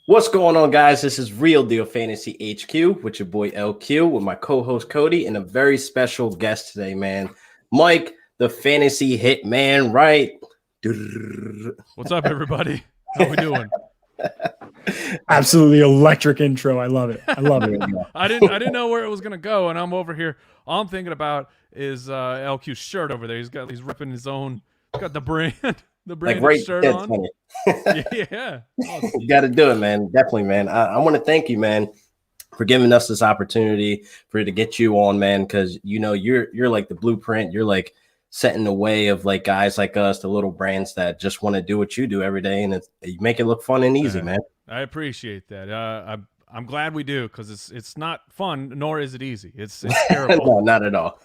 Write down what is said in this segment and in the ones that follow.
What's going on, guys? This is Real Deal Fantasy HQ with your boy LQ with my co-host Cody and a very special guest today, man. Mike, the fantasy hitman, right? What's up, everybody? How we doing? Absolutely electric intro. I love it. I love it. I didn't know where it was gonna go, and I'm over here. All I'm thinking about is LQ's shirt over there. He's ripping his own. Got the brand Like right shirt there, on. Yeah. You got to do it, man. Definitely, man. I want to thank you, man, for giving us this opportunity to get you on, man. Because you're like the blueprint. You're like setting the way of like guys like us, the little brands that just want to do what you do every day, and you make it look fun and easy, man. I appreciate that. I'm glad we do, because it's not fun, nor is it easy. It's terrible. No, not at all.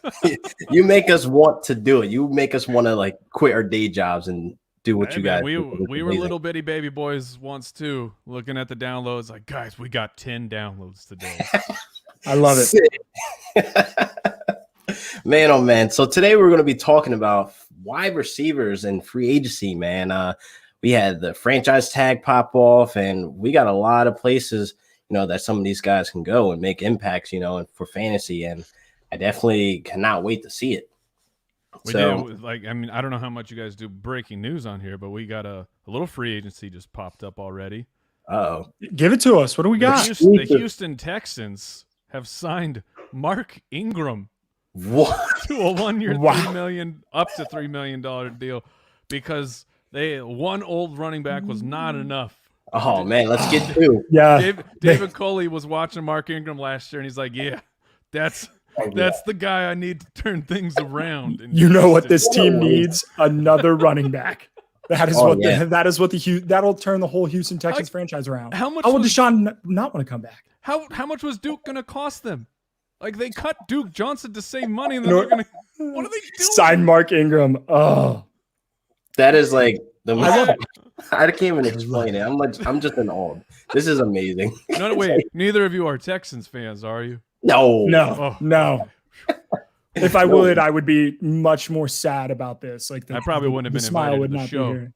You make us want to do it. You make us want to like quit our day jobs and do what you guys do. We were little bitty baby boys once too, looking at the downloads like, guys, we got 10 downloads today. I love it. Man, oh man. So today we're going to be talking about wide receivers and free agency, man. We had the franchise tag pop off, and we got a lot of places, that some of these guys can go and make impacts, for fantasy. And I definitely cannot wait to see it. I don't know how much you guys do breaking news on here, but we got a little free agency just popped up already. Uh-oh. Give it to us. What do we got? The Houston Texans have signed Mark Ingram to a 1 year, up to $3 million deal, because one old running back was not enough. Oh man, let's get to. Yeah. David Coley was watching Mark Ingram last year, and he's like, yeah, that's the guy I need to turn things around. You know what this team needs? Another running back. That'll turn the whole Houston Texans franchise around. How would Deshaun not want to come back? How much was Duke going to cost them? Like, they cut Duke Johnson to save money, and then they're going to – what are they doing? Sign Mark Ingram. Oh. That is like the – I can't even explain it. I'm just in awe. This is amazing. No, wait. Neither of you are Texans fans, are you? No. If I would, I would be much more sad about this. Like I probably wouldn't have been invited to the show.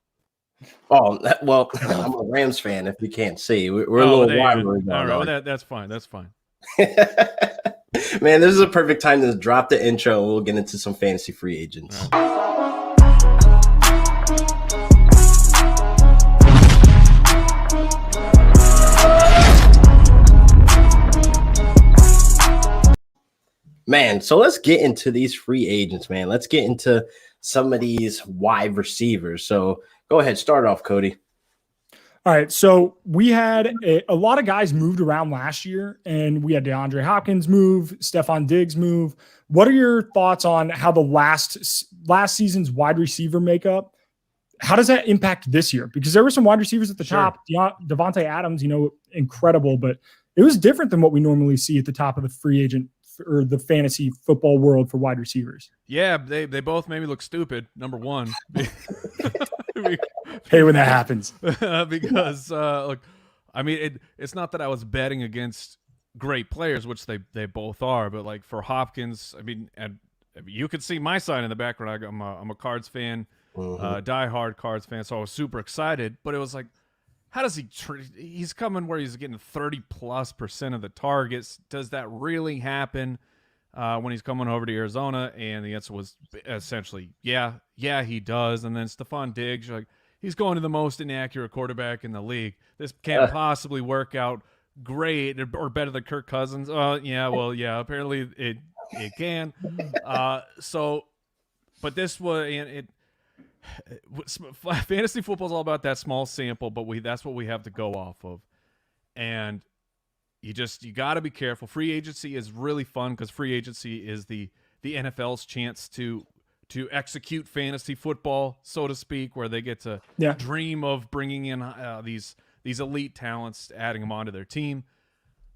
Oh, well, I'm a Rams fan. If you can't see, we're a little rivalry. All right, well, that's fine. That's fine. Man, this is a perfect time to drop the intro, and we'll get into some fantasy free agents. Man, so let's get into these free agents, man. Let's get into some of these wide receivers. So go ahead, start off, Cody. All right, so we had a lot of guys moved around last year, and we had DeAndre Hopkins move, Stephon Diggs move. What are your thoughts on how the last season's wide receiver makeup, how does that impact this year? Because there were some wide receivers at the top. Devontae Adams, incredible, but it was different than what we normally see at the top of the free agent or the fantasy football world for wide receivers. Yeah, they both made me look stupid, number one. Hey, when that happens. Because, look, I mean, it's not that I was betting against great players, which they both are, but like for Hopkins, I mean, you could see my side in the background. I'm a Cards fan, diehard Cards fan, so I was super excited, but it was like, how does he's coming where he's getting 30+% of the targets. Does that really happen when he's coming over to Arizona? And the answer was essentially, yeah, he does. And then Stephon Diggs, you're like, he's going to the most inaccurate quarterback in the league. This can't possibly work out great or better than Kirk Cousins. Apparently it can. But this was fantasy football is all about that small sample, but that's what we have to go off of. And you got to be careful. Free agency is really fun because free agency is the NFL's chance to execute fantasy football, so to speak, where they get to dream of bringing in these elite talents, adding them onto their team.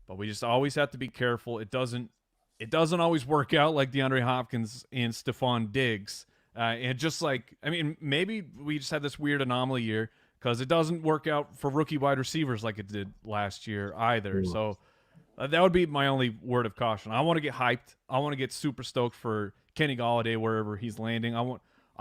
But we just always have to be careful. It doesn't always work out like DeAndre Hopkins and Stephon Diggs. And just like, I mean, maybe we just had this weird anomaly year because it doesn't work out for rookie wide receivers like it did last year either. Ooh. So that would be my only word of caution. I want to get hyped. I want to get super stoked for Kenny Golladay wherever he's landing. I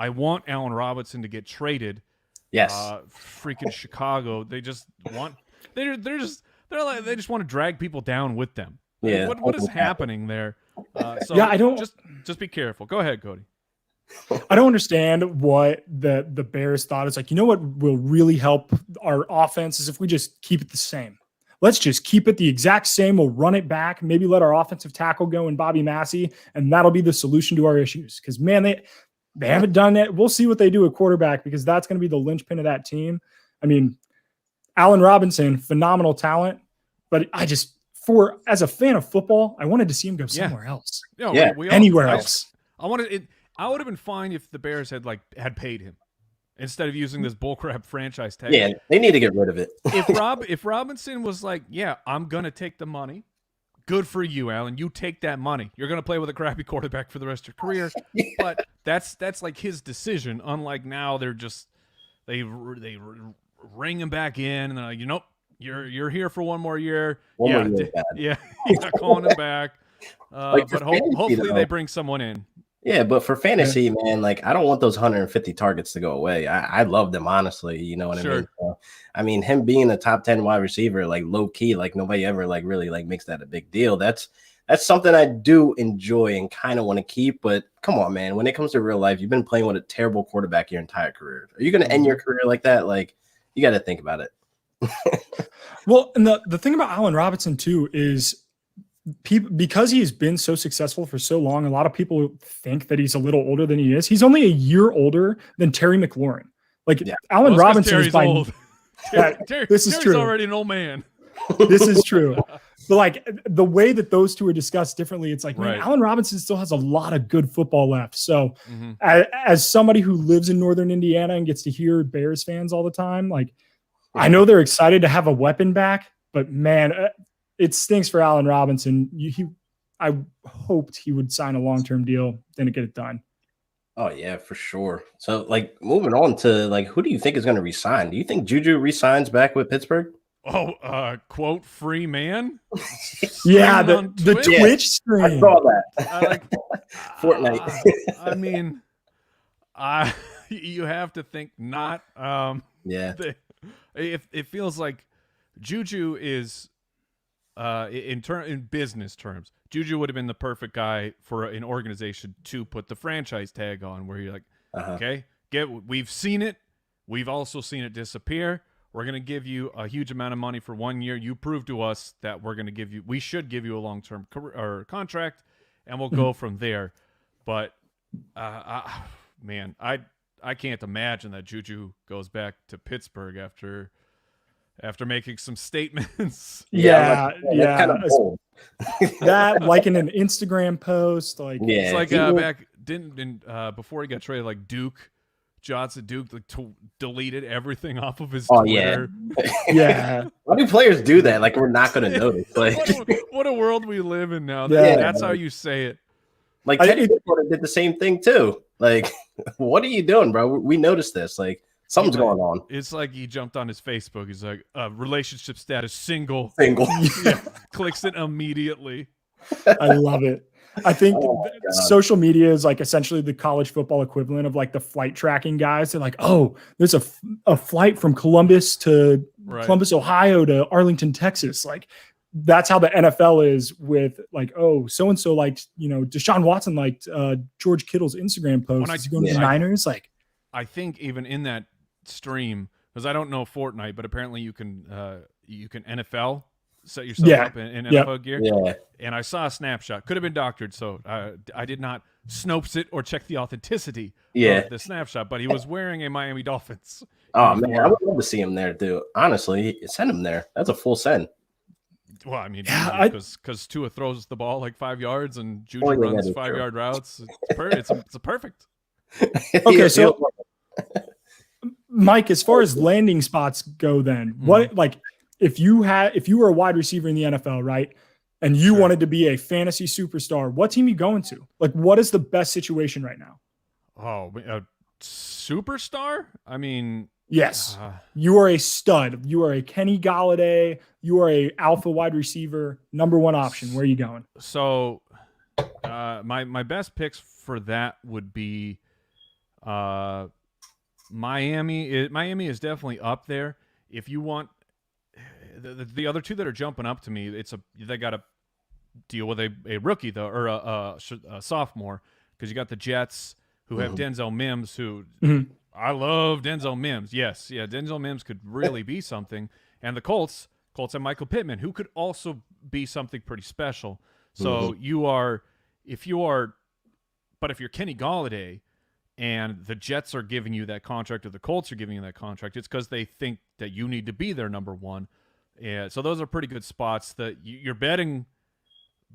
want Allen Robinson to get traded. Yes. Freaking Chicago. They just want They just want to drag people down with them. Yeah. What is happening there? So Yeah, I don't just be careful. Go ahead, Cody. I don't understand what the Bears thought. It's like, you know what will really help our offense is if we just keep it the same. Let's just keep it the exact same. We'll run it back. Maybe let our offensive tackle go and Bobby Massey, and that'll be the solution to our issues. Because, man, they haven't done it. We'll see what they do at quarterback because that's going to be the linchpin of that team. I mean, Allen Robinson, phenomenal talent, but as a fan of football, I wanted to see him go somewhere else. Anywhere else. I would have been fine if the Bears had paid him instead of using this bullcrap franchise tag. Yeah, they need to get rid of it. If Robinson was like, yeah, I'm gonna take the money. Good for you, Allen. You take that money. You're gonna play with a crappy quarterback for the rest of your career. Yeah. But that's like his decision. Unlike now, they ring him back in, and they're like, nope, you're here for one more year. Yeah, calling him back. But hopefully they bring someone in. Yeah, but for fantasy, man, like I don't want those 150 targets to go away. I love them, honestly. You know what I mean? So, I mean, him being a top 10 wide receiver, like low key, like nobody ever like really like makes that a big deal. That's something I do enjoy and kind of want to keep. But come on, man, when it comes to real life, you've been playing with a terrible quarterback your entire career. Are you going to end your career like that? Like, you got to think about it. Well, and the thing about Allen Robinson too is because he's been so successful for so long, a lot of people think that he's a little older than he is. He's only a year older than Terry McLaurin. Allen Robinson is by old. This is true. Already an old man. This is true. But like the way that those two are discussed differently, it's like, man, Allen Robinson still has a lot of good football left. So as somebody who lives in Northern Indiana and gets to hear Bears fans all the time, like I know they're excited to have a weapon back, but man, it stinks for Allen Robinson. I hoped he would sign a long-term deal, didn't get it done. Oh yeah, for sure. So like moving on to like, who do you think is going to resign? Do you think Juju resigns back with Pittsburgh? Oh, quote, free man. Yeah, the Twitch stream. I saw that. Fortnite. I mean, you have to think not. Yeah. It feels like Juju is. In business terms, Juju would have been the perfect guy for an organization to put the franchise tag on, where you're like, okay, we've seen it. We've also seen it disappear. We're going to give you a huge amount of money for 1 year. You prove to us that we should give you a long-term contract, and we'll go from there. But, man, I can't imagine that Juju goes back to Pittsburgh after making some statements. Yeah. Kind of that, like in an Instagram post, like it's like back before he got traded, like Johnson deleted everything off of his Twitter. Yeah. Why do players do that? Like, we're not going to notice. Like, what a world we live in now. Yeah, that's how you say it. Like Teddy Bridgewater did the same thing too. Like, what are you doing, bro? We noticed this. Like, something's going on. It's like he jumped on his Facebook. He's like, relationship status single. Yeah, clicks it immediately. I love it. I think social media is like essentially the college football equivalent of like the flight tracking guys. They're like, oh, there's a flight from Columbus to Columbus, Ohio to Arlington, Texas. Like that's how the NFL is with like, oh, so-and-so liked, Deshaun Watson liked George Kittle's Instagram post. He's going to the Niners. Like, I think even in that stream, because I don't know Fortnite, but apparently you can NFL set yourself up in NFL gear. Yeah. And I saw a snapshot. Could have been doctored, so I did not Snopes it or check the authenticity of the snapshot. But he was wearing a Miami Dolphins. Oh man, I would love to see him there, dude. Honestly, send him there. That's a full send. Well, I mean, because Tua throws the ball like 5 yards and Juju runs 5-yard routes. It's a perfect. Okay, so Mike, as far as landing spots go, then what like if you were a wide receiver in the NFL, right, and you wanted to be a fantasy superstar, what team are you going to? Like, what is the best situation right now? Oh, a superstar? I mean, yes, you are a stud. You are a Kenny Galladay. You are a alpha wide receiver, number one option. Where are you going? So, my best picks for that would be, Miami. Miami is definitely up there. If you want, the other two that are jumping up to me, they got to deal with a rookie though, or a sophomore, because you got the Jets who have Denzel Mims, who I love Denzel Mims. Yes, yeah, Denzel Mims could really be something, and the Colts have Michael Pittman, who could also be something pretty special. So if you're Kenny Golladay and the Jets are giving you that contract or the Colts are giving you that contract, it's because they think that you need to be their number one. Yeah, so those are pretty good spots that you're betting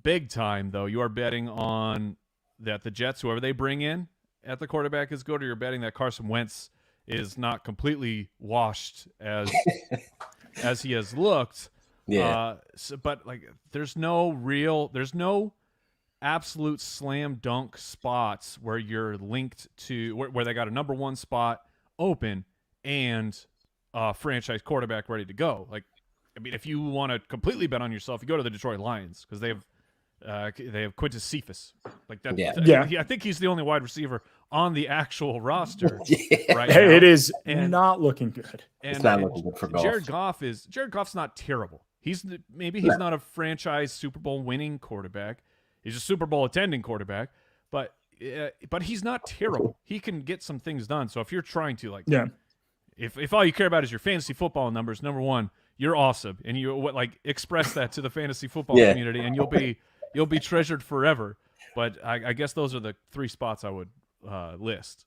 big time, though. You are betting on that the Jets, whoever they bring in at the quarterback, is good, or you're betting that Carson Wentz is not completely washed as he has looked. Yeah. But like, there's no absolute slam dunk spots where you're linked to where they got a number one spot open and a franchise quarterback ready to go. Like, I mean, if you want to completely bet on yourself, you go to the Detroit Lions, because they have Quintus Cephas. Like that. Yeah. I think he's the only wide receiver on the actual roster right now. It is not looking good. It's not looking good for Goff. Jared Goff's not terrible. He's not a franchise Super Bowl winning quarterback. He's a Super Bowl attending quarterback, but he's not terrible. He can get some things done. So if you're trying to if all you care about is your fantasy football numbers, number one, you're awesome, and you express that to the fantasy football community, and you'll be treasured forever. But I guess those are the three spots I would list.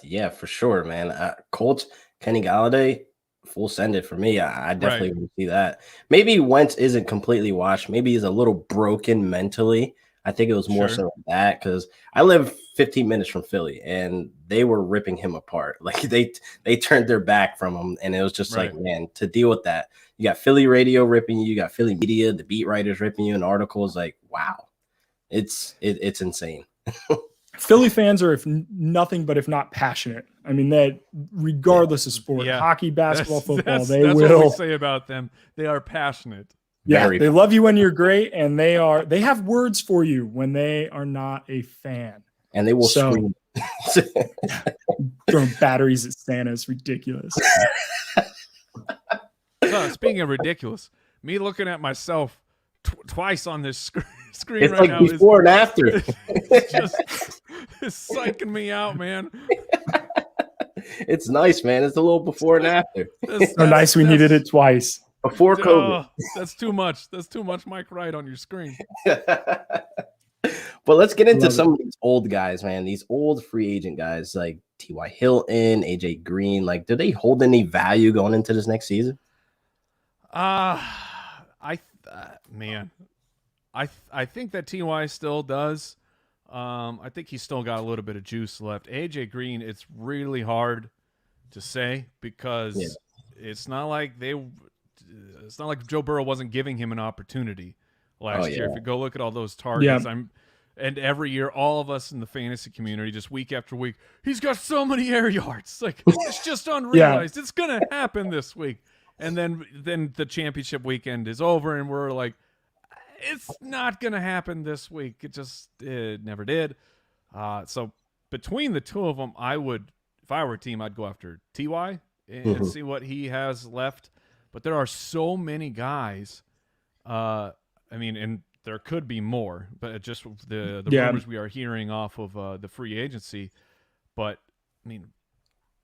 Yeah, for sure, man. Colts, Kenny Golladay, full send it for me. I definitely would see that. Maybe Wentz isn't completely washed. Maybe he's a little broken mentally. I think it was more so that, because I live 15 minutes from Philly and they were ripping him apart. Like they turned their back from him, and it was just like, man, to deal with that. You got Philly radio ripping you, got Philly media, the beat writers ripping you in articles. Like, wow, it's insane. Philly fans are if not passionate. I mean, that regardless of sport, hockey, basketball, football, that's will. What we say about them. They are passionate. Yeah, they love you when you're great, and they have words for you when they are not a fan. And they will scream. Throwing batteries at Santa is ridiculous. So, speaking of ridiculous, me looking at myself twice on this screen it's right now. Before and after. It's psyching me out, man. It's nice, man. It's a little before and after. So nice we needed it twice. Before COVID. That's too much. That's too much Mike Wright on your screen. But let's get into some of these old guys, man. These old free agent guys like T.Y. Hilton, A.J. Green. Like, do they hold any value going into this next season? I think that T.Y. still does. I think he's still got a little bit of juice left. A.J. Green, it's really hard to say, because it's not like Joe Burrow wasn't giving him an opportunity last year. If you go look at all those targets, and every year, all of us in the fantasy community, just week after week, he's got so many air yards. Like, it's just unrealized. It's gonna happen this week. And then the championship weekend is over, and we're like, it's not gonna happen this week. It never did. So between the two of them, if I were a team, I'd go after T.Y. and see what he has left. But there are so many guys. I mean, and there could be more, but just the rumors we are hearing off of the free agency. But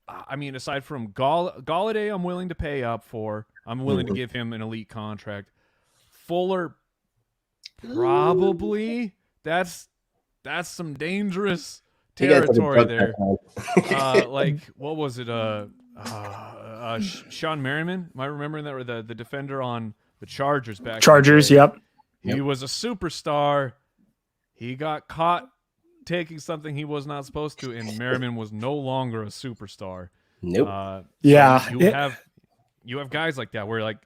I mean, aside from Galladay, I'm willing to pay up for. I'm willing to give him an elite contract. Fuller, probably. That's some dangerous territory there. Like, what was it? Sean Merriman. Am I remembering that? Or the defender on the Chargers back? Chargers, yep. He was a superstar. He got caught taking something he was not supposed to, and Merriman was no longer a superstar. Nope. You have guys like that where, like,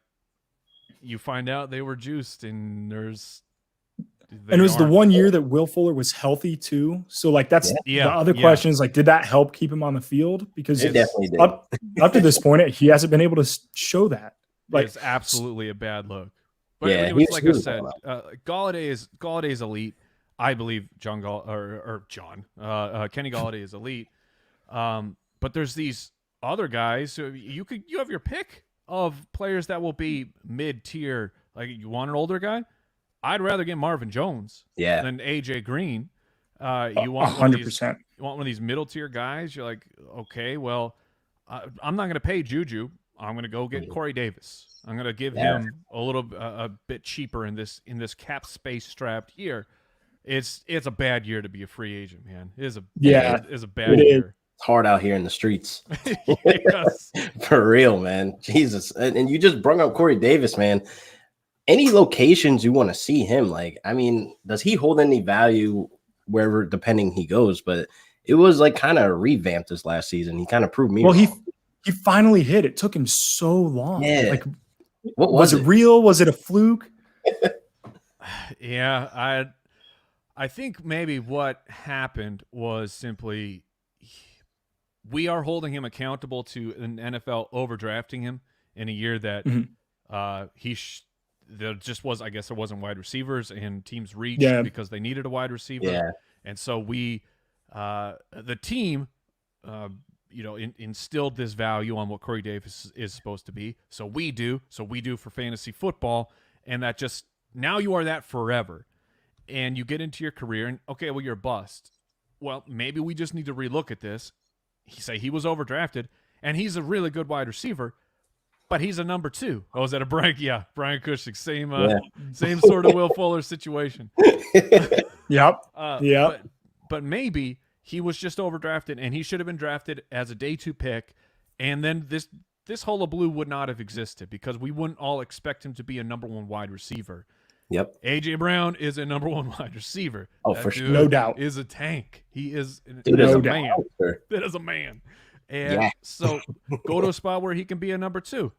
you find out they were juiced, and it was the 1 year that Will Fuller was healthy too. So like that's the other question is, like, did that help keep him on the field? Because it definitely did. Up to this point, he hasn't been able to show that. Like, it's absolutely a bad look. But it was, like I said, Galladay is elite. I believe Kenny Galladay is elite. But there's these other guys who you have your pick of players that will be mid-tier. Like, you want an older guy? I'd rather get Marvin Jones than AJ Green. You want 100%. You want one of these middle-tier guys? You're like, okay, well, I'm not going to pay Juju. I'm going to go get Corey Davis. I'm going to give him a bit cheaper in this cap space strapped year. It's a bad year to be a free agent, man. It is a bad year. It's hard out here in the streets. Yes. For real, man. Jesus. And you just brought up Corey Davis, man. Any locations you want to see him? Like, I mean, does he hold any value wherever, depending he goes? But it was like kind of revamped this last season. He kind of proved me wrong. He finally hit. It took him so long. Yeah. Like, what was it real? Was it a fluke? Yeah, I think maybe what happened was simply we are holding him accountable to an NFL overdrafting him in a year that there just was, I guess there wasn't wide receivers and teams reached because they needed a wide receiver. Yeah. And so we, the team, instilled this value on what Corey Davis is supposed to be. So we do for fantasy football. And that just, now you are that forever. And you get into your career and, okay, well, you're a bust. Well, maybe we just need to relook at this. He was overdrafted, and he's a really good wide receiver, but he's a number 2. Oh, is that a Brian? Yeah, Brian Cushing, same sort of Will Fuller situation. Yep. But maybe he was just overdrafted, and he should have been drafted as a day 2 pick, and then this hullabaloo would not have existed because we wouldn't all expect him to be a number 1 wide receiver. Yep. AJ Brown is a number 1 wide receiver. Oh, for sure. No doubt. Is a tank. He is man. That is a man. And so go to a spot where he can be a number 2.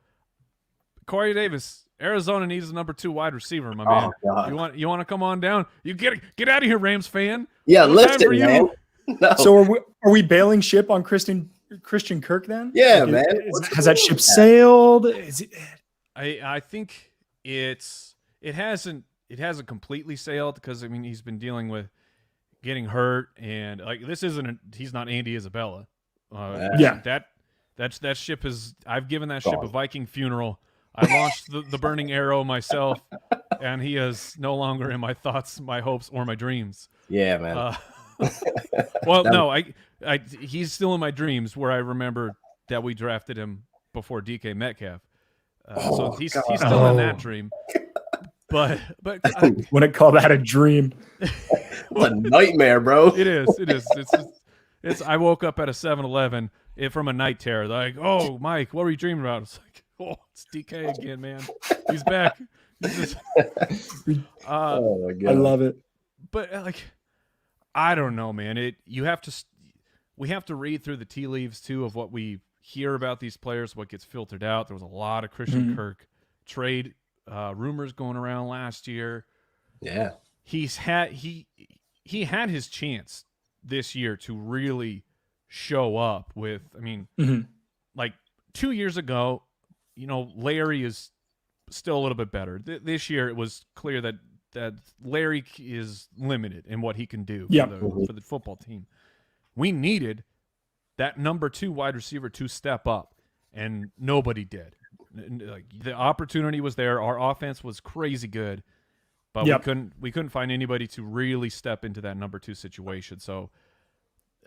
Corey Davis, Arizona needs a number 2 wide receiver, my man. God. You want to come on down? You get out of here, Rams fan. Yeah, lift it, man. No. So are we bailing ship on Christian Kirk then? Yeah, man. Has that ship sailed? Is it? I think it hasn't completely sailed because, I mean, he's been dealing with getting hurt and like he's not Andy Isabella. That ship is, I've given that ship a Viking funeral. I launched the burning arrow myself, and he is no longer in my thoughts, my hopes, or my dreams. Yeah, man. Well, no, he's still in my dreams where I remember that we drafted him before DK Metcalf. So he's still in that dream. But wouldn't call that a dream. What a nightmare, bro. It is. It's I woke up at a 7-Eleven from a night terror. Like, oh, Mike, what were you dreaming about? It's like, oh, it's DK again, man. He's back. Oh my God. I love it. But like, I don't know, man. We have to read through the tea leaves too of what we hear about these players, what gets filtered out. There was a lot of Christian Kirk trade rumors going around last year. Yeah. He had his chance this year to really show up with, I mean, like 2 years ago, Larry is still a little bit better. This year it was clear that Larry is limited in what he can do for the football team. We needed that number 2 wide receiver to step up, and nobody did. Like, the opportunity was there. Our offense was crazy good, but we couldn't find anybody to really step into that number 2 situation. So,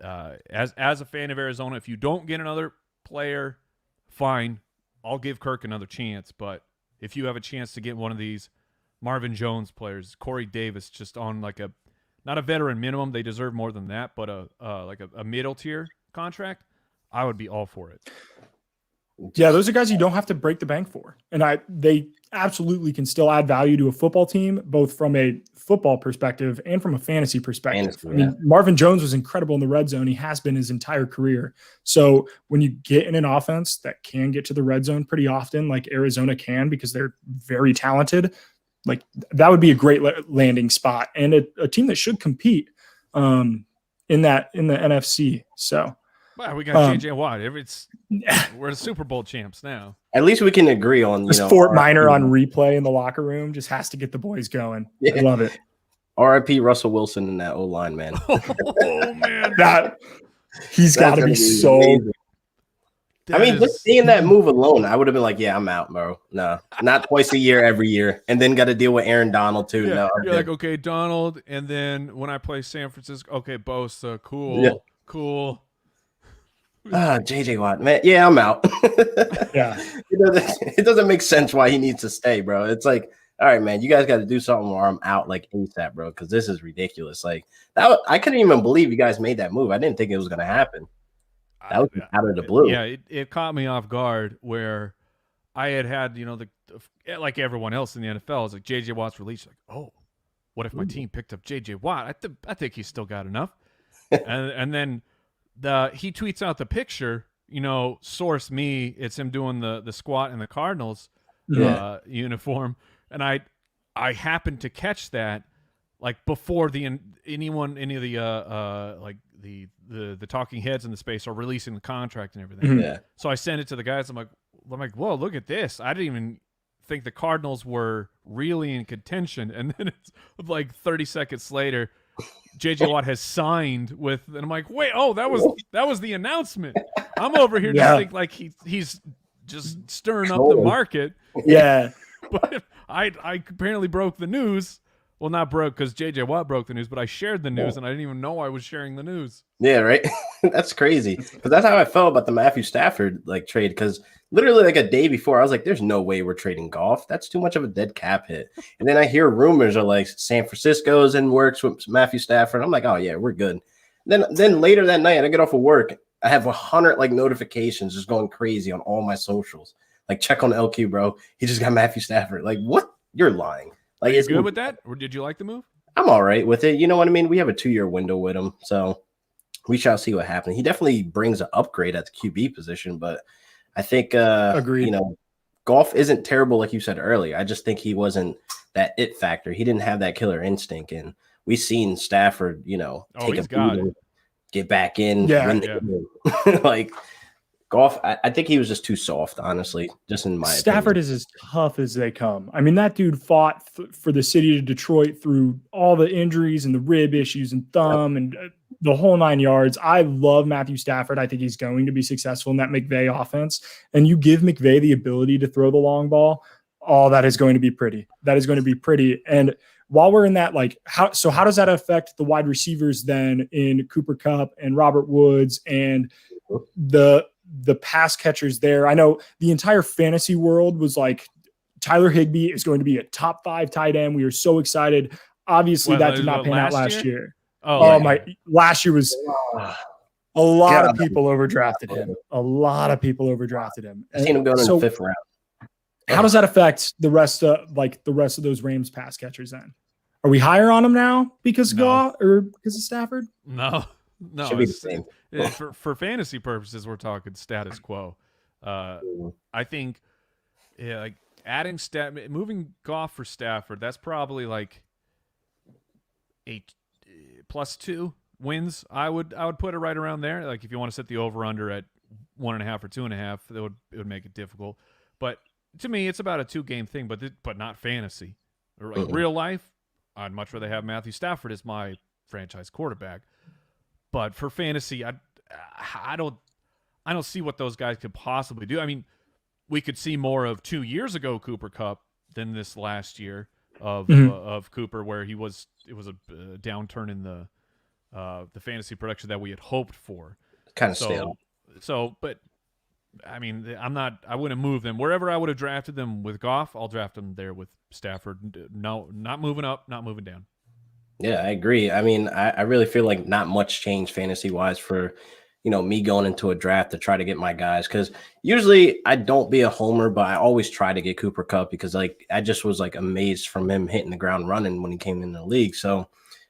as a fan of Arizona, if you don't get another player, fine, I'll give Kirk another chance. But if you have a chance to get one of these Marvin Jones players, Corey Davis, just on like not a veteran minimum, they deserve more than that, but a middle tier contract, I would be all for it. Yeah, those are guys you don't have to break the bank for. And they absolutely can still add value to a football team, both from a football perspective and from a fantasy perspective. I mean, Marvin Jones was incredible in the red zone. He has been his entire career. So when you get in an offense that can get to the red zone pretty often, like Arizona can, because they're very talented, like that would be a great landing spot and a team that should compete in the NFC. So. Well, we got JJ Watt. We're the Super Bowl champs now. At least we can agree on Fort Minor on replay in the locker room. Just has to get the boys going. Yeah. I love it. R.I.P. Russell Wilson in that O-line, man. Oh man, he's got to be so. Amazing. I mean, just seeing that move alone, I would have been like, yeah, I'm out, bro. No, not twice a year, every year. And then got to deal with Aaron Donald, too. Yeah, No, you're like, okay, Donald. And then when I play San Francisco, okay, Bosa, cool, yeah. cool. JJ Watt, man. Yeah, I'm out. Yeah. It doesn't make sense why he needs to stay, bro. It's like, all right, man, you guys got to do something or I'm out like ASAP, bro, because this is ridiculous. Like, I couldn't even believe you guys made that move. I didn't think it was going to happen. That was out of the blue. Yeah, it caught me off guard where I had the like everyone else in the NFL, is like JJ Watt's released. Like, oh, what if my team picked up JJ Watt? I think he's still got enough. and then he tweets out the picture. Source me. It's him doing the squat in the Cardinals uniform, and I happened to catch that like before any of the like the talking heads in the space are releasing the contract and everything. Yeah. So I sent it to the guys. I'm like, whoa, look at this. I didn't even think the Cardinals were really in contention. And then it's like 30 seconds later, JJ Watt has signed with, and I'm like, wait, oh, that was the announcement. I'm over here just think like he's just stirring up the market. Yeah. But I apparently broke the news. Well, not broke because JJ Watt broke the news, but I shared the news and I didn't even know I was sharing the news. Yeah, right. That's crazy. Because that's how I felt about the Matthew Stafford trade. Because literally like a day before, I was like, "There's no way we're trading Goff. That's too much of a dead cap hit." And then I hear rumors are like San Francisco's in works with Matthew Stafford. I'm like, "Oh yeah, we're good." Then later that night, I get off of work. I have 100 notifications just going crazy on all my socials. Like, check on LQ, bro. He just got Matthew Stafford. Like, what? You're lying. Like, Are you good with that? Or did you like the move? I'm all right with it. You know what I mean? We have a 2-year window with him, so we shall see what happens. He definitely brings an upgrade at the QB position, but I think agreed. Goff isn't terrible like you said earlier. I just think he wasn't that it factor. He didn't have that killer instinct, and we seen Stafford, take a beating, get back in, win the game. Like Goff, I think he was just too soft, honestly, just in my Stafford opinion. is as tough as they come. I mean, that dude fought for the city of Detroit through all the injuries and the rib issues and thumb and the whole 9 yards. I love Matthew Stafford. I think he's going to be successful in that McVay offense. And you give McVay the ability to throw the long ball, that is going to be pretty. That is going to be pretty. And while we're in that, how does that affect the wide receivers then in Cooper Kupp and Robert Woods and the pass catchers there? I know the entire fantasy world was like, Tyler Higbee is going to be a top 5 tight end. We were so excited. Obviously, that did not pan out last year. Last year was a lot of people overdrafted him. A lot of people overdrafted him. I've seen him going in the 5th round. How does that affect the rest of those Rams pass catchers then? Are we higher on him now because of Goff or because of Stafford? No. Should be the same. For fantasy purposes, we're talking status quo. I think, like adding moving Goff for Stafford, that's probably like a +2 wins. I would put it right around there. Like if you want to set the over under at 1.5 or 2.5, it would make it difficult. But to me, it's about a 2-game thing, but not fantasy or like real life. I'd much rather have Matthew Stafford as my franchise quarterback. But for fantasy, I don't see what those guys could possibly do. I mean, we could see more of 2 years ago Cooper Kupp than this last year of Cooper, where it was a downturn in the fantasy production that we had hoped for. Kind of stale. So, but I mean, I wouldn't move them wherever I would have drafted them with Goff. I'll draft them there with Stafford. No, not moving up, not moving down. Yeah, I agree. I mean, I really feel like not much changed fantasy-wise for, me going into a draft to try to get my guys. Because usually I don't be a homer, but I always try to get Cooper Kupp because, I just was, amazed from him hitting the ground running when he came in the league. So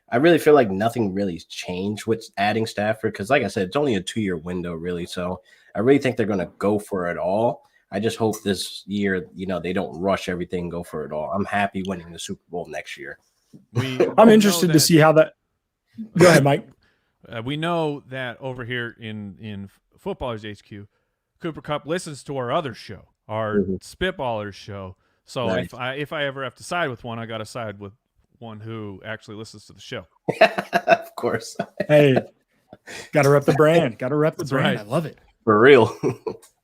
I really feel like nothing really changed with adding Stafford because, like I said, it's only a 2-year window, really. So I really think they're going to go for it all. I just hope this year, they don't rush everything and go for it all. I'm happy winning the Super Bowl next year. I'm interested to see how that. Go ahead, Mike. We know that over here in Footballers HQ, Cooper Kupp listens to our other show, our Spitballers show. So nice. if I ever have to side with one, I got to side with one who actually listens to the show. Of course. Hey, got to rep the brand. Got to rep the brand. Right. I love it. For real.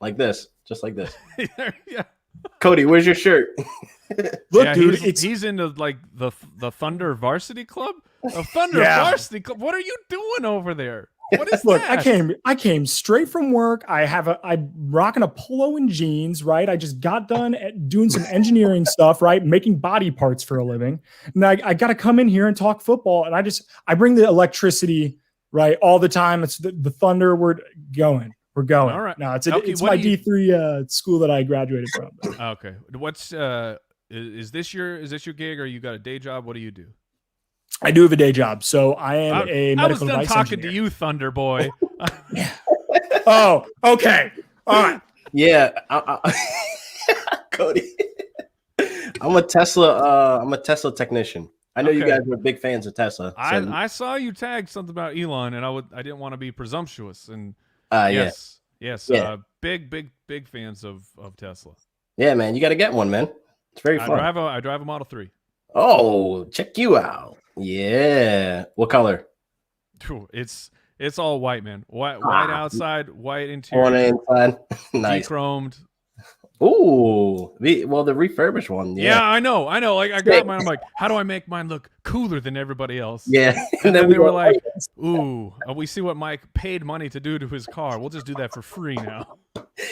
Like this. Just like this. Yeah. Cody, where's your shirt? Look, Yeah, dude, he's into like the Thunder Varsity Club. The Thunder Yeah. Varsity Club. What are you doing over there? What is look, that? I came straight from work. I'm rocking a polo and jeans, right? I just got done doing some engineering stuff, right? Making body parts for a living. And I got to come in here and talk football. And I bring the electricity, right? All the time. It's the Thunder. We're going. All right. No, it's Okay, it's what my do you- D3 school that I graduated from. Okay. What's is this your gig, or you got a day job? What do you do? I do have a day job. So I am a medical I was done device talking engineer. to you, Thunder Boy. Oh, okay. All right. Yeah. Cody. I'm a Tesla technician. I know you Okay. guys were big fans of Tesla. So, I saw you tag something about Elon, and I didn't want to be presumptuous. And yeah. yes, Yeah. big fans of Tesla. Yeah, man. You got to get one, man. It's very fun. I drive a Model 3. Oh, check you out. Yeah. What color? Phew, it's all white, man. White outside, white On interior, the inside. Nice. de-chromed. Ooh. The refurbished one. Yeah, Yeah. I know. Like I got mine. I'm like, how do I make mine look cooler than everybody else? Yeah. And then they were go, like, ooh, we see what Mike paid money to do to his car. We'll just do that for free now.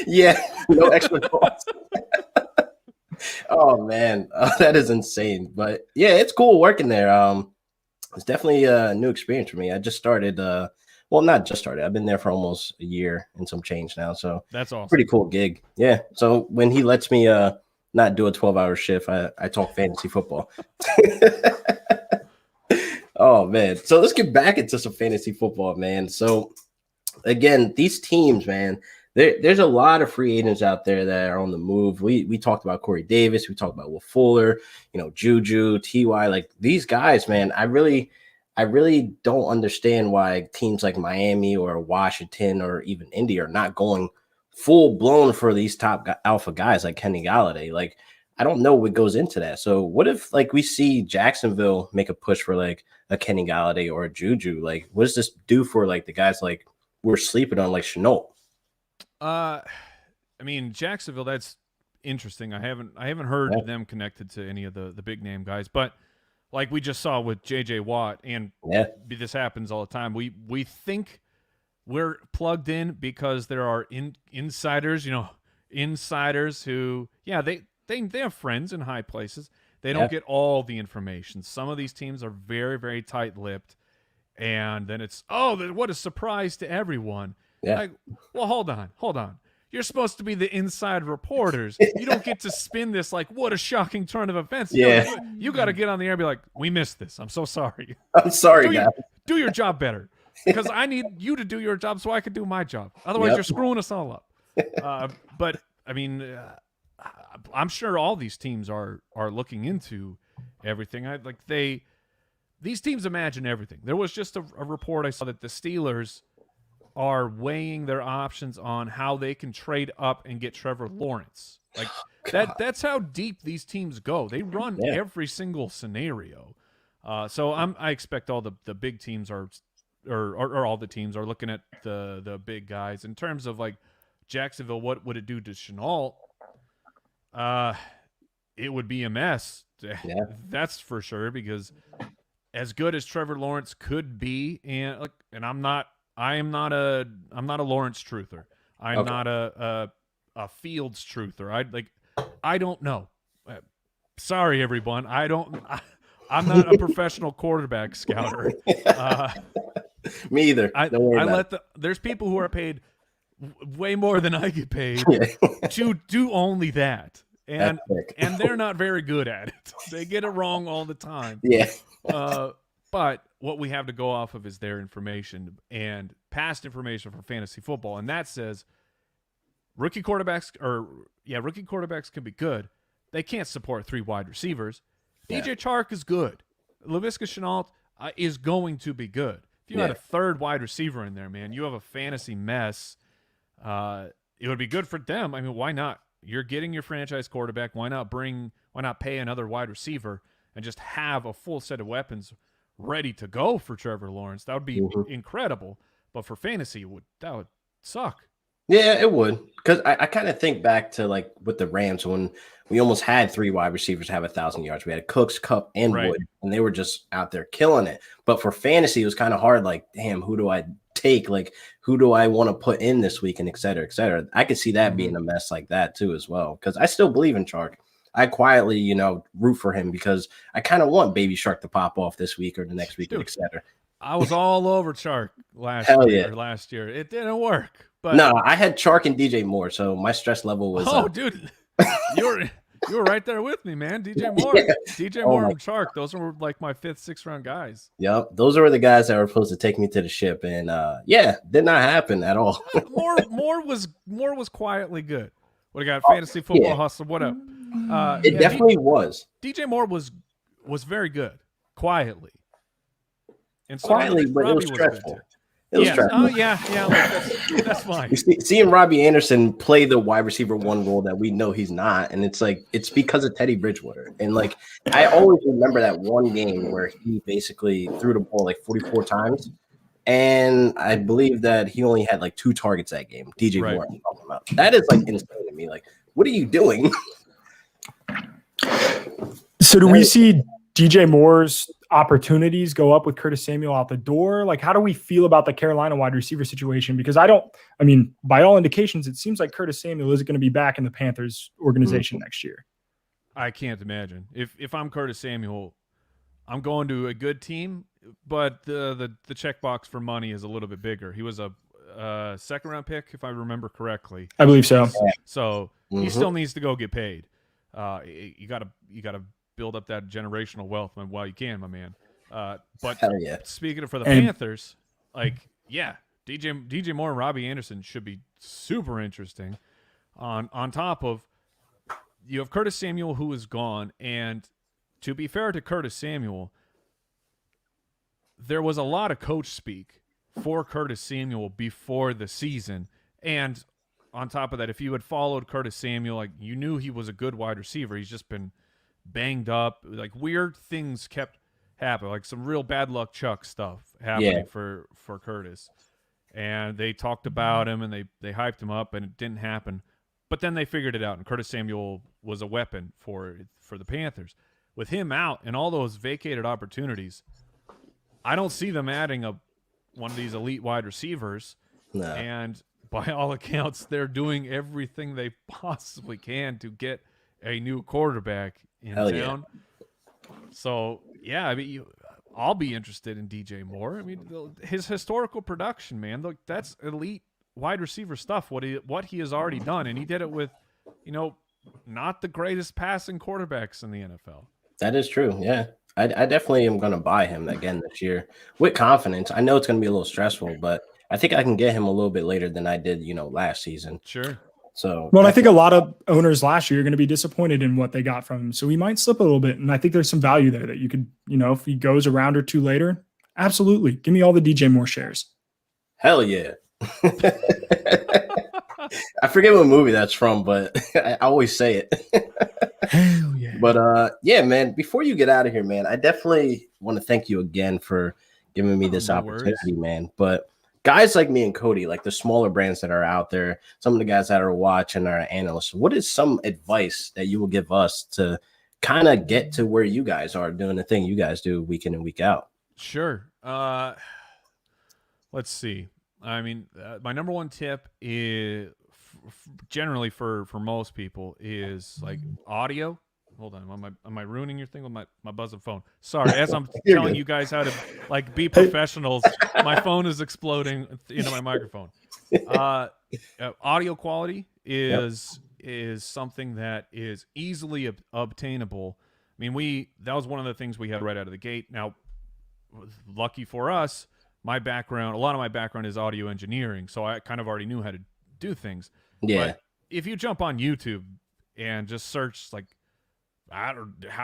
yeah, no extra cost. Oh man, that is insane. But yeah, it's cool working there. It's definitely a new experience for me. I just started. Well, not just started. I've been there for almost a year and some change now. So That's awesome. pretty cool gig. Yeah. So when he lets me not do a 12-hour shift, I talk fantasy football. Oh man. So let's get back into some fantasy football, man. So again, these teams, man, there's a lot of free agents out there that are on the move. We talked about Corey Davis, we talked about Will Fuller, Juju, Ty, like these guys, man. I really don't understand why teams like Miami or Washington or even Indy are not going full blown for these top alpha guys like Kenny Galladay. Like, I don't know what goes into that. So what if like we see Jacksonville make a push for like a Kenny Galladay or a Juju? Like, what does this do for like the guys like we're sleeping on like Shenault? I mean, Jacksonville, that's interesting. I haven't heard them connected to any of the big name guys, but like we just saw with JJ Watt, and this happens all the time. We think we're plugged in because there are insiders, insiders who, they have friends in high places. They don't get all the information. Some of these teams are very, very tight-lipped, and then it's, what a surprise to everyone. Yeah. Like, well, hold on. You're supposed to be the inside reporters. You don't get to spin this like, what a shocking turn of events. Yeah. You got to get on the air and be like, we missed this. I'm so sorry. I'm sorry, guys. Do your job better, because I need you to do your job so I can do my job. Otherwise, you're screwing us all up. But, I mean, I'm sure all these teams are looking into everything. These teams imagine everything. There was just a report I saw that the Steelers are weighing their options on how they can trade up and get Trevor Lawrence. Like that's how deep these teams go. They run every single scenario. So I expect all the big teams or all the teams are looking at the big guys. In terms of like Jacksonville, what would it do to Shenault? It would be a mess. Yeah. That's for sure, because as good as Trevor Lawrence could be, and I'm not a Lawrence truther. I'm not a Fields truther. I don't know. Sorry, everyone. I'm not a professional quarterback scouter. Me either. There's people who are paid way more than I get paid to do only that. And they're not very good at it. They get it wrong all the time. Yeah. But what we have to go off of is their information and past information for fantasy football. And that says rookie quarterbacks can be good. They can't support 3 wide receivers. DJ Chark is good. Laviska Shenault is going to be good. If you had a 3rd wide receiver in there, man, you have a fantasy mess. It would be good for them. I mean, why not? You're getting your franchise quarterback. Why not pay another wide receiver and just have a full set of weapons ready to go for Trevor Lawrence? That would be incredible. But for fantasy, that would suck. Yeah, it would. Because I kind of think back to like with the Rams when we almost had 3 wide receivers have 1,000 yards. We had Cooks, Cup, and Right. Wood, and they were just out there killing it. But for fantasy, it was kind of hard. Like, damn, who do I take? Like, who do I want to put in this week, and et cetera, et cetera. I could see that being a mess like that too, as well. Because I still believe in Chark. I quietly, root for him because I kind of want Baby Shark to pop off this week or the next week, Dude, et cetera. I was all over Chark last Hell year. yeah. Last year, it didn't work. But No, I had Chark and DJ Moore, so my stress level was. dude, you were right there with me, man. DJ Moore, Yeah. DJ Oh Moore my. and Chark. Those were like my 5th, 6th round guys. Yep, those were the guys that were supposed to take me to the ship, and yeah, did not happen at all. Moore was quietly good. What I got? Fantasy Football yeah. Hustle. What up? It definitely was. DJ Moore was very good quietly. And so Quietly, but it was Robbie stressful. good too. It was Yes. stressful. Oh yeah. Like that's fine. You seeing Robbie Anderson play the wide receiver one role that we know he's not, and it's like it's because of Teddy Bridgewater. And like I always remember that one game where he basically threw the ball like 44 times, and I believe that he only had like 2 targets that game. DJ Right. Moore, I'm talking about. That is like insane to me. Like, what are you doing? So do we see DJ Moore's opportunities go up with Curtis Samuel out the door? Like, how do we feel about the Carolina wide receiver situation? Because by all indications, it seems like Curtis Samuel isn't going to be back in the Panthers organization next year. I can't imagine. If I'm Curtis Samuel, I'm going to a good team, but the checkbox for money is a little bit bigger. He was a 2nd round pick, if I remember correctly. I believe so. So he still needs to go get paid. You gotta build up that generational wealth while you can, my man. But Yeah. speaking for the Panthers, DJ Moore and Robbie Anderson should be super interesting. On top of, you have Curtis Samuel, who is gone, and to be fair to Curtis Samuel, there was a lot of coach speak for Curtis Samuel before the season. And on top of that, if you had followed Curtis Samuel, like you knew he was a good wide receiver. He's just been banged up. Like weird things kept happening, like some real bad luck Chuck stuff happening for Curtis. And they talked about him and they hyped him up and it didn't happen. But then they figured it out, and Curtis Samuel was a weapon for the Panthers. With him out and all those vacated opportunities, I don't see them adding one of these elite wide receivers. No. And by all accounts, they're doing everything they possibly can to get a new quarterback in town. Yeah. So, yeah, I mean, I'll be interested in DJ Moore. I mean, his historical production, man, look, that's elite wide receiver stuff, what he has already done. And he did it with, not the greatest passing quarterbacks in the NFL. That is true, yeah. I definitely am going to buy him again this year with confidence. I know it's going to be a little stressful, but I think I can get him a little bit later than I did, last season. Sure. So, well, I think a lot of owners last year are going to be disappointed in what they got from him. So he might slip a little bit. And I think there's some value there that you could, if he goes a round or 2 later, absolutely. Give me all the DJ Moore shares. Hell yeah. I forget what movie that's from, but I always say it. Hell yeah. But yeah, man, before you get out of here, man, I definitely want to thank you again for giving me this opportunity, man. But guys like me and Cody, like the smaller brands that are out there, some of the guys that are watching are analysts, what is some advice that you will give us to kind of get to where you guys are doing the thing you guys do week in and week out? Sure. Let's see. I mean, my number one tip is generally for most people is like audio. Hold on, am I ruining your thing with my buzzing phone? Sorry, as I'm telling you guys how to like be professionals, my phone is exploding into my microphone. Audio quality is something that is easily obtainable. I mean, that was one of the things we had right out of the gate. Now, lucky for us, a lot of my background is audio engineering, so I kind of already knew how to do things. Yeah. But if you jump on YouTube and just search like how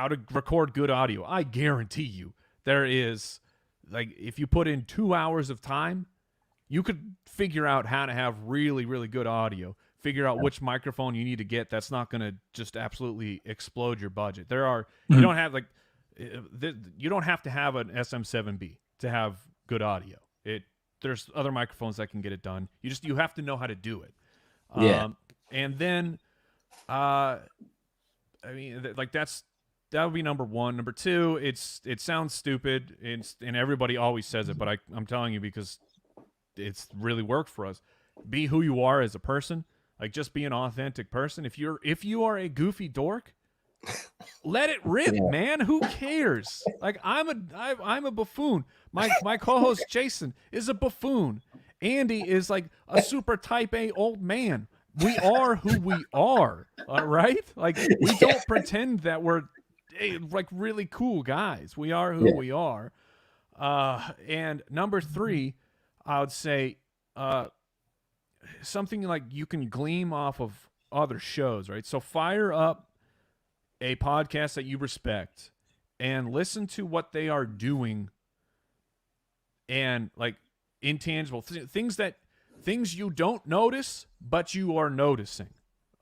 to record good audio, I guarantee you there is, like, if you put in 2 hours of time, you could figure out how to have really, really good audio, figure out which microphone you need to get that's not going to just absolutely explode your budget. You don't have you don't have to have an SM7B to have good audio. There's other microphones that can get it done. You have to know how to do it. Yeah. And then, I mean, like that would be number one. Number two, it sounds stupid, and everybody always says it, but I'm telling you because it's really worked for us. Be who you are as a person. Like, just be an authentic person. If you are a goofy dork, let it rip, Yeah. man. Who cares? Like, I'm a buffoon. My co-host Jason is a buffoon. Andy is like a super type A old man. We are who we are, all right? Like, we don't pretend that we're like really cool guys. We are who we are. And number three, I would say something like you can glean off of other shows, right? So fire up a podcast that you respect and listen to what they are doing, and like intangible things you don't notice but you are noticing.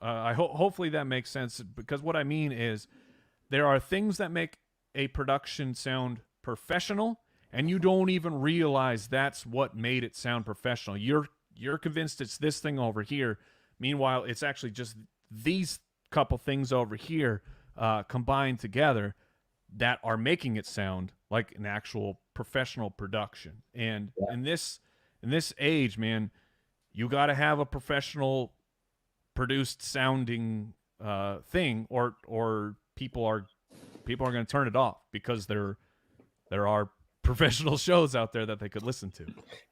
Hopefully that makes sense, because what I mean is there are things that make a production sound professional and you don't even realize that's what made it sound professional. You're convinced it's this thing over here. Meanwhile, it's actually just these couple things over here combined together that are making it sound like an actual professional production. And in this age, man, you got to have a professional produced sounding thing, or people are going to turn it off, because there are professional shows out there that they could listen to.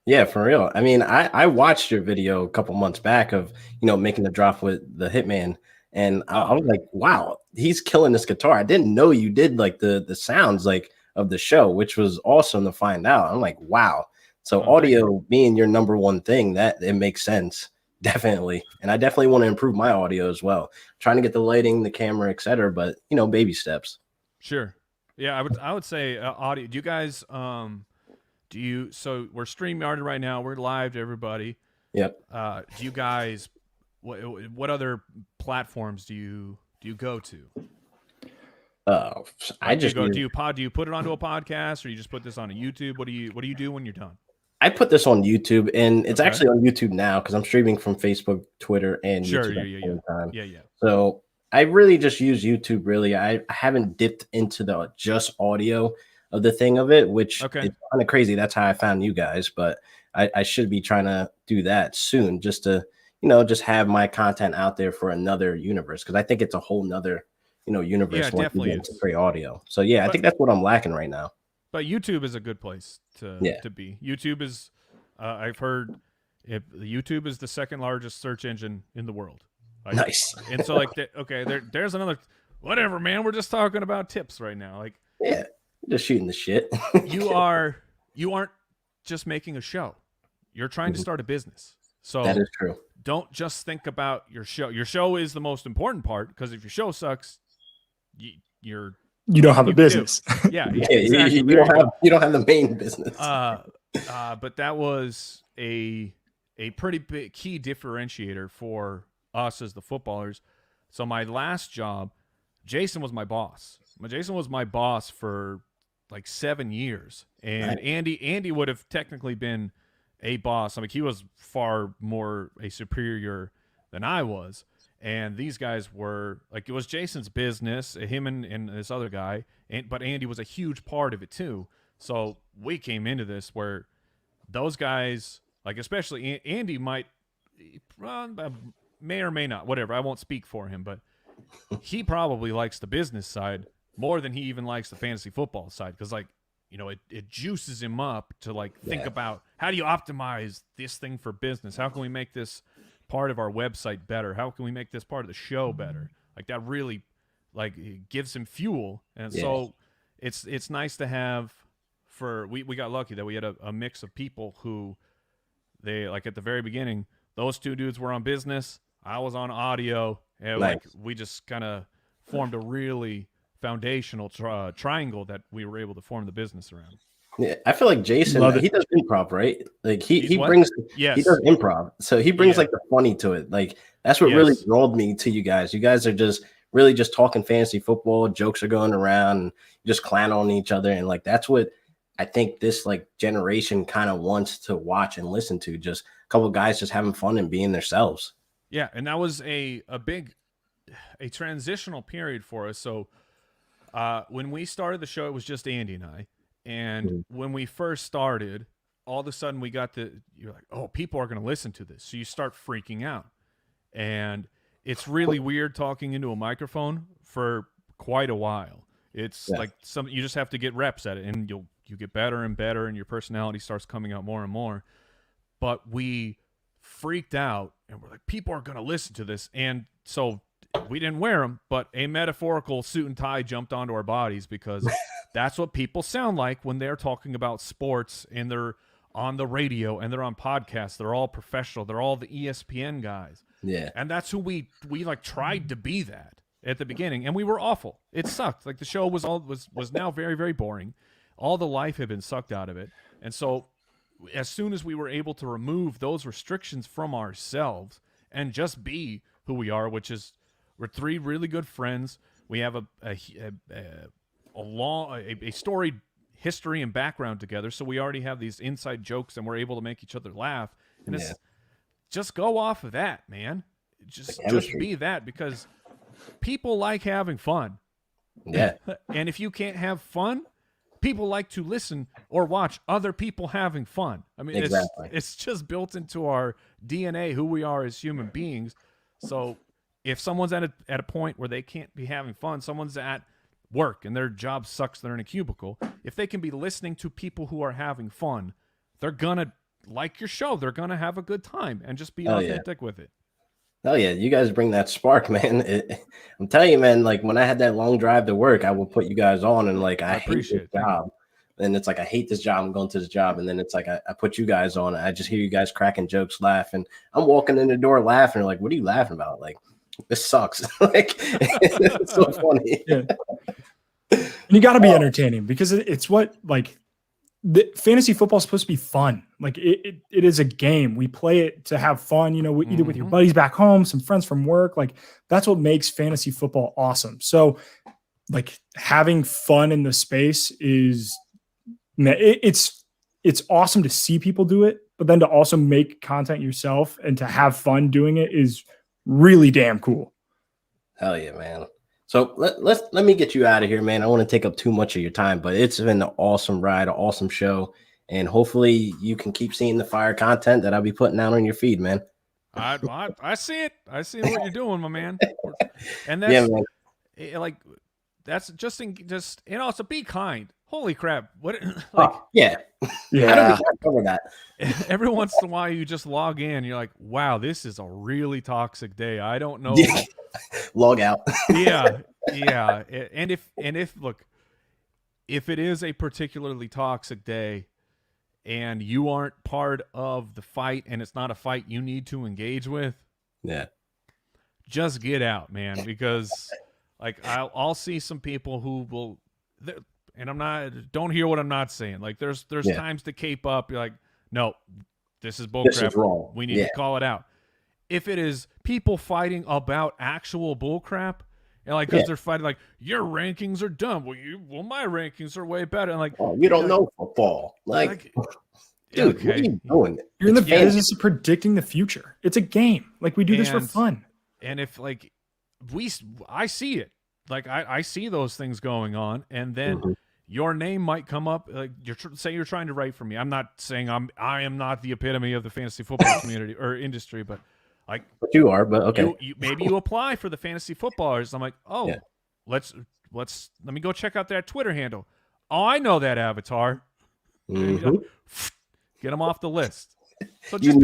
Yeah, for real. I mean, I watched your video a couple months back of, making the drop with the Hitman. And I was like, wow, he's killing this guitar. I didn't know you did like the sounds like of the show, which was awesome to find out. I'm like, wow. So audio being your number one thing, that it makes sense. Definitely. And I definitely want to improve my audio as well. Trying to get the lighting, the camera, etc. But baby steps. Sure. Yeah, I would say audio. Do you guys so we're StreamYarded right now. We're live to everybody. Yep. Do you guys what other platforms do you go to? I just do you put it onto a podcast, or you just put this on a YouTube? What do you do when you're done? I put this on YouTube, and it's actually on YouTube now because I'm streaming from Facebook, Twitter, and YouTube at the same time. Yeah. So I really just use YouTube. Really, I haven't dipped into the just audio of the thing of it, which is kind of crazy. That's how I found you guys, but I should be trying to do that soon, just to just have my content out there for another universe, because I think it's a whole nother universe. Yeah, definitely is. To create audio. So I think that's what I'm lacking right now. But YouTube is a good place to be. YouTube is, I've heard, YouTube is the second largest search engine in the world. Like, nice. And so, like, there's another. Whatever, man. We're just talking about tips right now. Like, just shooting the shit. you aren't just making a show. You're trying to start a business. So that is true. Don't just think about your show. Your show is the most important part, because if your show sucks, you don't have a business. Yeah, exactly. You don't have the main business. But that was a pretty big key differentiator for us as the footballers. So my last job, Jason was my boss. Jason was my boss for like 7 years, and Andy would have technically been a boss. I mean, he was far more a superior than I was. And these guys were like, it was Jason's business, him and this other guy, but Andy was a huge part of it too. So we came into this where those guys, like especially Andy, may or may not, whatever. I won't speak for him, but he probably likes the business side more than he even likes the fantasy football side, because it juices him up to like think about, how do you optimize this thing for business? How can we make this part of our website better? How can we make this part of the show better? Like, that really it gives him fuel. And so it's nice to have we got lucky that we had a mix of people who they, like, at the very beginning, those two dudes were on business, I was on audio, and like we just kind of formed a really foundational triangle that we were able to form the business around. Yeah, I feel like Jason, he does improv, right? Like he brings, he does improv. So he brings like the funny to it. Like that's what really rolled me to you guys. You guys are just really just talking fantasy football. Jokes are going around, and just clown on each other. And like, that's what I think this like generation kind of wants to watch and listen to. Just a couple of guys just having fun and being themselves. Yeah, and that was a transitional period for us. So when we started the show, it was just Andy and I. And when we first started, all of a sudden you're like, oh, people are going to listen to this. So you start freaking out. And it's really weird talking into a microphone for quite a while. It's like you just have to get reps at it, and you get better and better, and your personality starts coming out more and more. But we freaked out, and we're like, people are going to listen to this. And so we didn't wear them, but a metaphorical suit and tie jumped onto our bodies, because that's what people sound like when they're talking about sports and they're on the radio and they're on podcasts. They're all professional. They're all the ESPN guys. Yeah. And that's who we like tried to be that at the beginning, and we were awful. It sucked. Like, the show was now very, very boring. All the life had been sucked out of it. And so as soon as we were able to remove those restrictions from ourselves and just be who we are, which is we're three really good friends. We have a storied history and background together, so we already have these inside jokes, and we're able to make each other laugh. And it's just go off of that, man. Just be that, because people like having fun. Yeah. And if you can't have fun, people like to listen or watch other people having fun. I mean, it's just built into our DNA, who we are as human beings. So if someone's at a point where they can't be having fun, someone's at work and their job sucks, they're in a cubicle, if they can be listening to people who are having fun, they're gonna like your show. They're gonna have a good time, and just be authentic with it. Hell yeah, you guys bring that spark, man. I'm telling you, man, like when I had that long drive to work, I would put you guys on, and like I hate this job. And it's like, I hate this job. I'm going to this job. And then it's like, I put you guys on. I just hear you guys cracking jokes, laughing. I'm walking in the door laughing. Like, what are you laughing about? Like, this sucks. Like, it's so funny. Yeah. And you got to be entertaining, because it's what, like, the fantasy football is supposed to be fun. Like, it is a game. We play it to have fun, you know, either with your buddies back home, some friends from work. Like, that's what makes fantasy football awesome. So, like, having fun in the space is, it's awesome to see people do it, but then to also make content yourself and to have fun doing it is really damn cool. Hell yeah, man. So let me get you out of here, man. I don't want to take up too much of your time, but it's been an awesome ride, an awesome show, and hopefully you can keep seeing the fire content that I'll be putting out on your feed, man. I see it. I see what you're doing, my man. And that's like, that's just and also be kind. Holy crap! What? Like, yeah. I don't cover that. Every once in a while, you just log in. You're like, wow, this is a really toxic day. I don't know. Log out. yeah. And if it is a particularly toxic day, and you aren't part of the fight, and it's not a fight you need to engage with, just get out, man. Because like, I'll see some people who will. And don't hear what I'm not saying. Like, there's times to cape up. You're like, no, this is bullcrap. This is wrong. We need to call it out. If it is people fighting about actual bullcrap, and like, because they're fighting like, your rankings are dumb. Well, my rankings are way better. And like, you don't know football. Like dude, what are you doing? You're in the business of predicting the future. It's a game. Like, we do this for fun. And if like I see it, like I see those things going on, and then your name might come up. Like, say you're trying to write for me. I'm not saying I am not the epitome of the fantasy football community or industry, but like, but you are. But okay, maybe you apply for the fantasy footballers. I'm like, let me go check out that Twitter handle. Oh, I know that avatar. Get them off the list. So just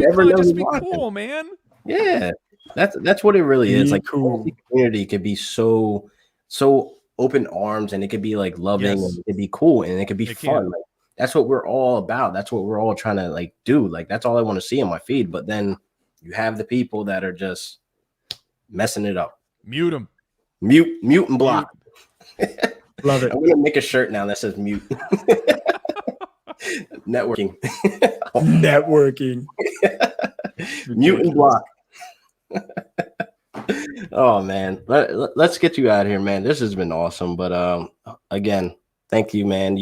be cool, man. Yeah, that's what it really is. Like, cool. The community could be so open arms, and it could be like loving, and it could be cool, and it could be fun. Like, that's what we're all about. That's what we're all trying to like do. Like, that's all I want to see on my feed. But then you have the people that are just messing it up. Mute them. Mute and block. Love it. I'm gonna make a shirt now that says mute. Networking. Networking. Mute and block. Oh man, let's get you out of here, man. This has been awesome, but again, thank you, man.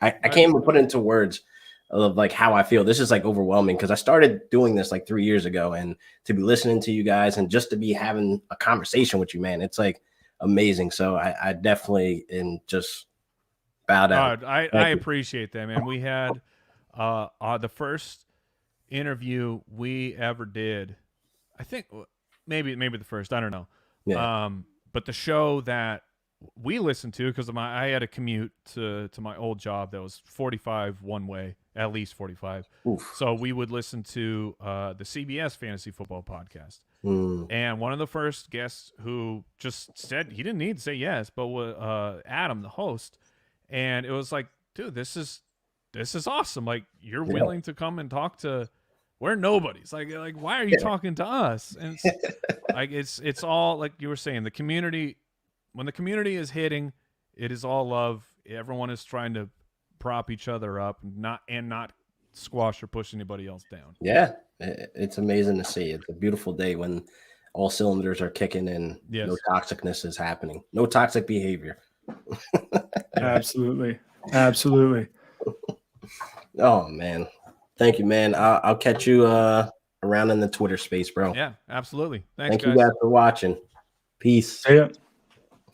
I can't even put into words of like how I feel. This is like overwhelming because I started doing this like 3 years ago, and to be listening to you guys and just to be having a conversation with you, man, it's like amazing. So I definitely am just bowed out. I appreciate that, man. We had the first interview we ever did. I think maybe the first. I don't know. Yeah. But the show that we listened to, because I had a commute to my old job that was 45 one way, at least 45. Oof. So we would listen to the CBS Fantasy Football podcast. And one of the first guests who just said he didn't need to say yes, but was Adam, the host. And it was like, dude, this is awesome. Like, you're willing to come and talk to, we're nobodies. Like why are you talking to us? And it's all like you were saying, the community, when the community is hitting, it is all love. Everyone is trying to prop each other up, and not squash or push anybody else down. Yeah, it's amazing to see. It's a beautiful day when all cylinders are kicking and no toxicness is happening, no toxic behavior. Absolutely. Absolutely. Oh man, thank you, man. I'll catch you around in the Twitter space, bro. Yeah, absolutely. Thanks, Thank guys. you guys for watching. Peace. See ya.